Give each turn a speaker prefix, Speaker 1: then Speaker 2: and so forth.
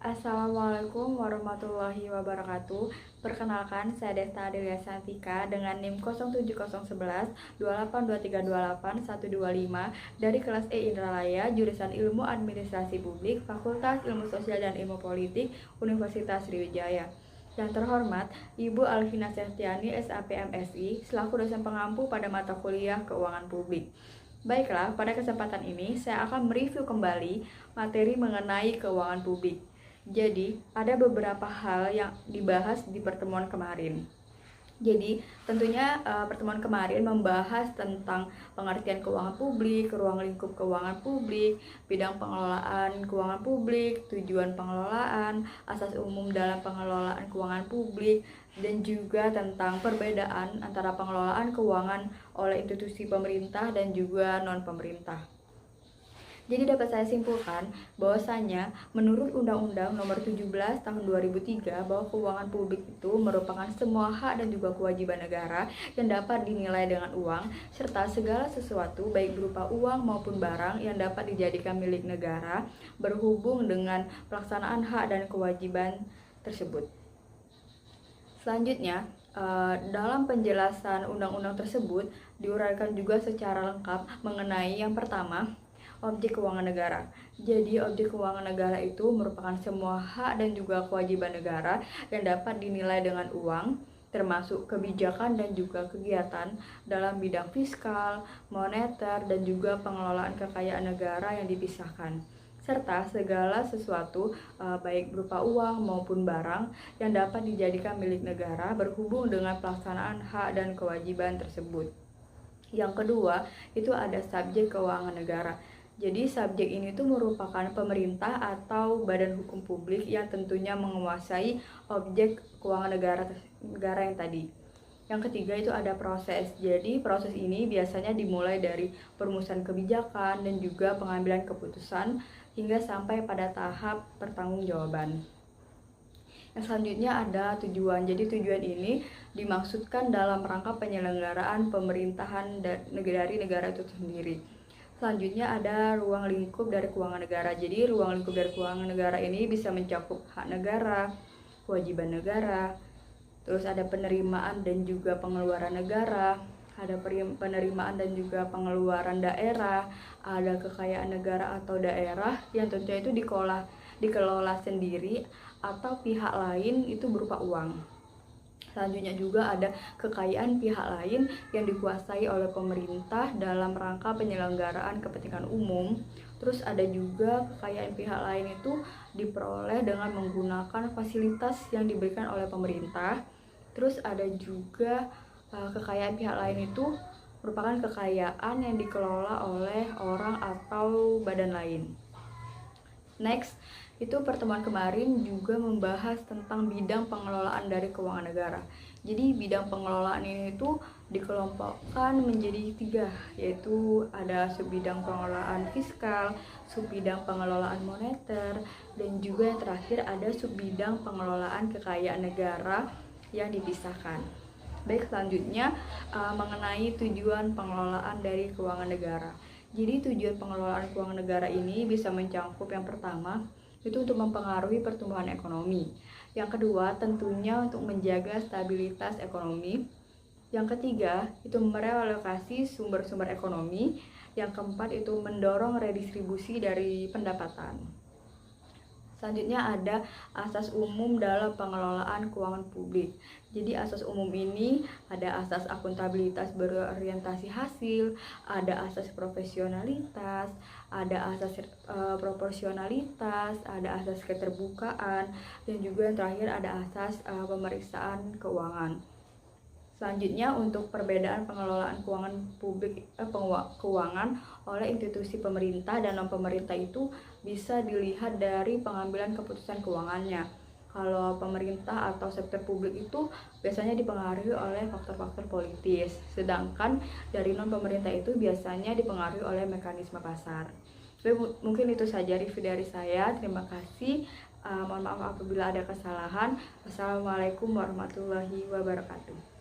Speaker 1: Assalamualaikum warahmatullahi wabarakatuh. Perkenalkan, saya Desta Adelia Santika dengan NIM 07011 282328 125 dari kelas E Indralaya, jurusan Ilmu Administrasi Publik, Fakultas Ilmu Sosial dan Ilmu Politik, Universitas Sriwijaya. Yang terhormat, Ibu Alvina Septiani, SAP MSI, selaku dosen pengampu pada mata kuliah Keuangan Publik. Baiklah, pada kesempatan ini saya akan mereview kembali materi mengenai keuangan publik. Jadi, ada beberapa hal yang dibahas di pertemuan kemarin. Jadi, tentunya pertemuan kemarin membahas tentang pengertian keuangan publik, ruang lingkup keuangan publik, bidang pengelolaan keuangan publik, tujuan pengelolaan, asas umum dalam pengelolaan keuangan publik, dan juga tentang perbedaan antara pengelolaan keuangan oleh institusi pemerintah dan juga non-pemerintah. Jadi dapat saya simpulkan bahwasanya menurut Undang-Undang Nomor 17 Tahun 2003 bahwa keuangan publik itu merupakan semua hak dan juga kewajiban negara yang dapat dinilai dengan uang, serta segala sesuatu baik berupa uang maupun barang yang dapat dijadikan milik negara berhubung dengan pelaksanaan hak dan kewajiban tersebut. Selanjutnya, dalam penjelasan undang-undang tersebut diuraikan juga secara lengkap mengenai yang pertama, objek keuangan negara. Jadi objek keuangan negara itu merupakan semua hak dan juga kewajiban negara yang dapat dinilai dengan uang, termasuk kebijakan dan juga kegiatan dalam bidang fiskal, moneter, dan juga pengelolaan kekayaan negara yang dipisahkan, serta segala sesuatu baik berupa uang maupun barang yang dapat dijadikan milik negara berhubung dengan pelaksanaan hak dan kewajiban tersebut. Yang kedua, itu ada subjek keuangan negara. Jadi subjek ini tuh merupakan pemerintah atau badan hukum publik yang tentunya menguasai objek keuangan negara yang tadi. Yang ketiga itu ada proses. Jadi proses ini biasanya dimulai dari perumusan kebijakan dan juga pengambilan keputusan hingga sampai pada tahap pertanggungjawaban. Yang selanjutnya ada tujuan. Jadi tujuan ini dimaksudkan dalam rangka penyelenggaraan pemerintahan dari negara itu sendiri. Selanjutnya ada ruang lingkup dari keuangan negara. Jadi ruang lingkup dari keuangan negara ini bisa mencakup hak negara, kewajiban negara, terus ada penerimaan dan juga pengeluaran negara, ada penerimaan dan juga pengeluaran daerah, ada kekayaan negara atau daerah yang tentunya itu dikelola sendiri atau pihak lain itu berupa uang. Selanjutnya juga ada kekayaan pihak lain yang dikuasai oleh pemerintah dalam rangka penyelenggaraan kepentingan umum. Terus ada juga kekayaan pihak lain itu diperoleh dengan menggunakan fasilitas yang diberikan oleh pemerintah. Terus ada juga kekayaan pihak lain itu merupakan kekayaan yang dikelola oleh orang atau badan lain. Next, itu pertemuan kemarin juga membahas tentang bidang pengelolaan dari keuangan negara. Jadi bidang pengelolaan ini itu dikelompokkan menjadi 3, yaitu ada subbidang pengelolaan fiskal, subbidang pengelolaan moneter, dan juga yang terakhir ada subbidang pengelolaan kekayaan negara yang dipisahkan. Baik, selanjutnya mengenai tujuan pengelolaan dari keuangan negara. Jadi tujuan pengelolaan keuangan negara ini bisa mencakup yang pertama, itu untuk mempengaruhi pertumbuhan ekonomi. Yang kedua, tentunya untuk menjaga stabilitas ekonomi. Yang ketiga, itu merelokasi sumber-sumber ekonomi. Yang keempat, itu mendorong redistribusi dari pendapatan. Selanjutnya ada asas umum dalam pengelolaan keuangan publik. Jadi asas umum ini ada asas akuntabilitas berorientasi hasil, ada asas profesionalitas, ada asas proporsionalitas, ada asas keterbukaan, dan juga yang terakhir ada asas pemeriksaan keuangan. Selanjutnya untuk perbedaan pengelolaan keuangan publik keuangan oleh institusi pemerintah dan non-pemerintah itu bisa dilihat dari pengambilan keputusan keuangannya. Kalau pemerintah atau sektor publik itu biasanya dipengaruhi oleh faktor-faktor politis, sedangkan dari non-pemerintah itu biasanya dipengaruhi oleh mekanisme pasar. Jadi, mungkin itu saja review dari saya. Terima kasih. Mohon maaf apabila ada kesalahan. Wassalamualaikum warahmatullahi wabarakatuh.